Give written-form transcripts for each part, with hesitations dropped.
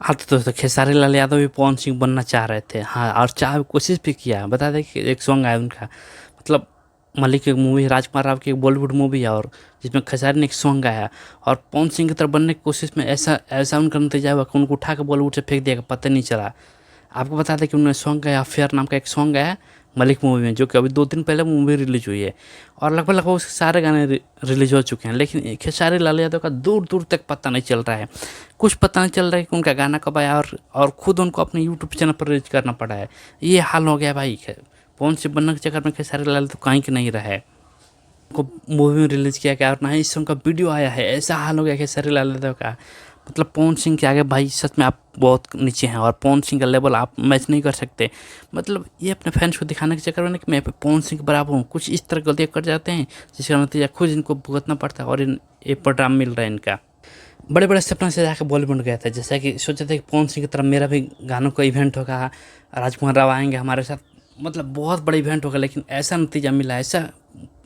हाँ, तो दोस्तों खेसारी लाल यादव भी पवन सिंह बनना चाह रहे थे। हाँ, और कोशिश भी किया। बता दें कि एक सॉन्ग आया उनका, मतलब मलिक की मूवी, राजकुमार राव की एक बॉलीवुड मूवी है, और जिसमें खेसारी ने एक सॉन्ग गाया, और पवन सिंह की तरफ बनने की कोशिश में ऐसा ऐसा उनका नतीजा हुआ कि उनको उठा के बॉलीवुड से फेंक दिया, पता नहीं चला। आपको बता दें कि उन्होंने सॉन्ग गाया, अफेयर नाम का एक सॉन्ग गाया मलिक मूवी में, जो कि अभी 2 दिन पहले मूवी रिलीज हुई है, और लगभग लगभग उसके सारे गाने रिलीज हो चुके हैं। लेकिन खेसारी लाल यादव का दूर दूर तक पता नहीं चल रहा है। कुछ पता नहीं चल रहा है कि उनका गाना कब आया, और खुद उनको अपने यूट्यूब चैनल पर रिलीज करना पड़ा है। ये हाल हो गया भाई। पवन सिंह बनने के चक्कर में खेसारी लाल तो कहीं के नहीं रहा है। को मूवी में रिलीज किया गया और ना ही इस सॉन्ग का वीडियो आया है। ऐसा हाल हो गया खेसारी लाल यादव का, मतलब पवन सिंह के आगे भाई सच में आप बहुत नीचे हैं, और पवन सिंह का लेवल आप मैच नहीं कर सकते। मतलब ये अपने फैंस को दिखाने के चक्कर में कि मैं पवन सिंह के बराबर हूँ, कुछ इस तरह गलतियाँ कर जाते हैं जिसका नतीजा खुद इनको भुगतना पड़ता है, और ये परिणाम मिल रहा है इनका। बड़े बड़े सपना से जाकर बॉलीवुड गया था, जैसा कि सोचे थे कि पवन सिंह की तरफ मेरा भी गानों का इवेंट होगा, राजकुमार राव आएंगे हमारे साथ, मतलब बहुत बड़ा इवेंट होगा। लेकिन ऐसा नतीजा मिला, ऐसा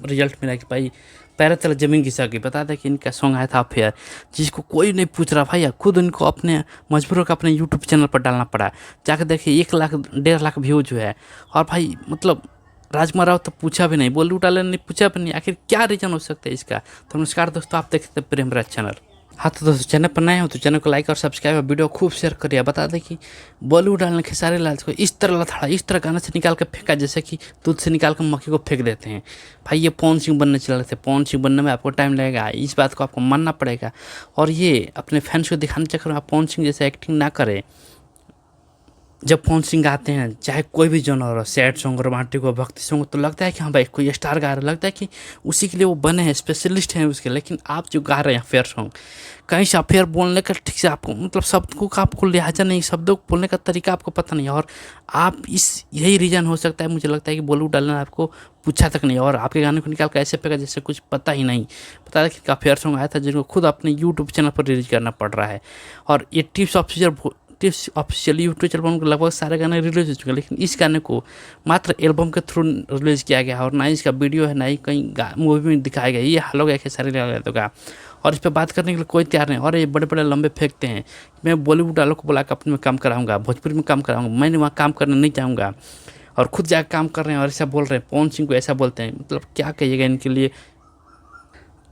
रिजल्ट मिला कि भाई पैरों तले जमीन घिसा गई। बता दें कि इनका सॉन्ग आया था अफेयर, जिसको कोई नहीं पूछ रहा भाई, खुद इनको अपने मजबूर होकर अपने यूट्यूब चैनल पर डालना पड़ा। जाकर देखिए 1 लाख 1.5 लाख व्यूज है। और भाई मतलब राजकुमार राव तो पूछा भी नहीं, बॉलीवुड वाले ने पूछा भी नहीं, आखिर क्या रीजन हो सकता है इसका। तो नमस्कार दोस्तों, आप देखते हैं प्रेम राज चैनल। हाँ, तो दोस्तों चैनल पर नए हो तो चैनल को लाइक और सब्सक्राइब और वीडियो खूब शेयर करिए। बता दें कि बॉलीवुड वाले ने खेसारी लाल को इस तरह लथड़ा, इस तरह गाना से निकाल के फेंका जैसे कि दूध से निकाल कर मक्खी को फेंक देते हैं। भाई ये पवन सिंह बनने चल रहे थे, पवन सिंह बनने में आपको टाइम लगेगा, इस बात को आपको मानना पड़ेगा। और ये अपने फैंस को दिखाने चक्कर में आप पवन सिंह जैसे एक्टिंग ना करें। जब पवन सिंह गाते हैं, चाहे कोई भी जॉनर हो, सैड सॉन्ग, रोमांटिक हो, भक्ति सॉन्ग, तो लगता है कि हाँ भाई कोई स्टार गा रहा है, लगता है कि उसी के लिए वो बने हैं, स्पेशलिस्ट हैं उसके। लेकिन आप जो गा रहे हैं अफेयर सॉन्ग, कहीं से अफेयर बोलने का ठीक से आपको मतलब शब्दों का आपको लिहाजा नहीं, शब्दों को बोलने का तरीका आपको पता नहीं है। और आप यही रीज़न हो सकता है, मुझे लगता है कि बॉलीवुड डालने आपको पूछा तक नहीं, और आपके गाने को निकाल कर ऐसे फेंका जैसे कुछ पता ही नहीं। पता है कि अफेयर सॉन्ग आया था जिनको खुद अपने यूट्यूब चैनल पर रिलीज करना पड़ रहा है। और ये टिप्स ऑफिशियल यूट्यूब चैनल पर उनके लगभग सारे गाने रिलीज हो चुके हैं, लेकिन इस गाने को मात्र एल्बम के थ्रू रिलीज किया गया, और ना ही इसका वीडियो है, ना ही कहीं मूवी में दिखाया गया। ये हाल हो गया खेसारी लाल यादव का, और इस पर बात करने के लिए कोई तैयार नहीं। और ये बड़े बड़े लंबे फेंकते हैं, मैं बॉलीवुड वालों को बुला कर अपने में काम कराऊंगा, भोजपुरी में काम कराऊंगा, मैं वहाँ काम करने नहीं चाहूँगा, और खुद जाकर काम कर रहे हैं और ऐसा बोल रहे हैं, पवन सिंह को ऐसा बोलते हैं। मतलब क्या कहिएगा इनके लिए।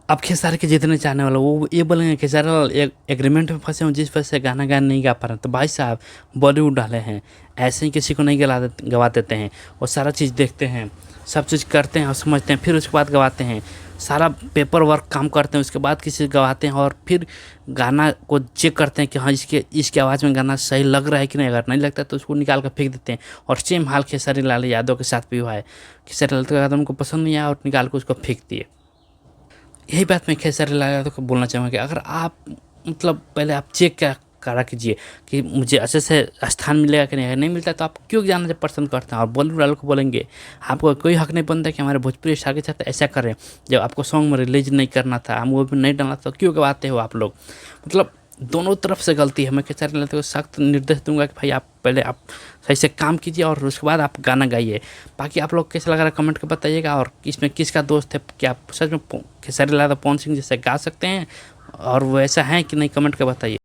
अब खेसारी के जितने चाहने वाले वो ये बोलेंगे खेसारी लाल एक एग्रीमेंट में फंसे हों जिस वजह से गाना नहीं गा पा रहे हैं। तो भाई साहब बॉलीवुड वाले हैं, ऐसे ही किसी को नहीं गवा देते हैं। वो सारा चीज़ देखते हैं, सब चीज़ करते हैं और समझते हैं, फिर उसके बाद गवाते हैं। सारा पेपर वर्क काम करते हैं, उसके बाद किसी गवाते हैं, और फिर गाना को चेक करते हैं कि हाँ इसकी आवाज़ में गाना सही लग रहा है कि नहीं। अगर नहीं लगता तो उसको निकाल कर फेंक देते हैं। और सेम हाल खेसारी लाल यादव के साथ भी हुआ है। खेसारी लाल का गाना उनको पसंद नहीं आया और निकाल कर उसको फेंक दिए। यही बात मैं खेसारी लाल यादव को बोलना चाहूँगा कि अगर आप मतलब पहले आप चेक करा कीजिए कि मुझे अच्छे से स्थान मिलेगा कि नहीं। अगर नहीं मिलता तो आप क्यों जाना पसंद करते हैं। और बॉलीवुड वालों को बोलेंगे आपको कोई हक नहीं बनता कि हमारे भोजपुरी स्टार के साथ ऐसा करें। जब आपको सॉन्ग में रिलीज नहीं करना था, हम वो भी नहीं डालना था, तो क्यों गवाते हो आप लोग। मतलब दोनों तरफ से गलती है। मैं खेसारी लाल को सख्त निर्देश दूंगा कि भाई आप पहले आप सही से काम कीजिए और उसके बाद आप गाना गाइए। बाकी आप लोग कैसा लग रहा है कमेंट कर बताइएगा, और इसमें किसका दोस्त है, क्या आप सच में खेसारी लाल पवन सिंह जैसे गा सकते हैं और वो ऐसा है कि नहीं, कमेंट कर बताइए।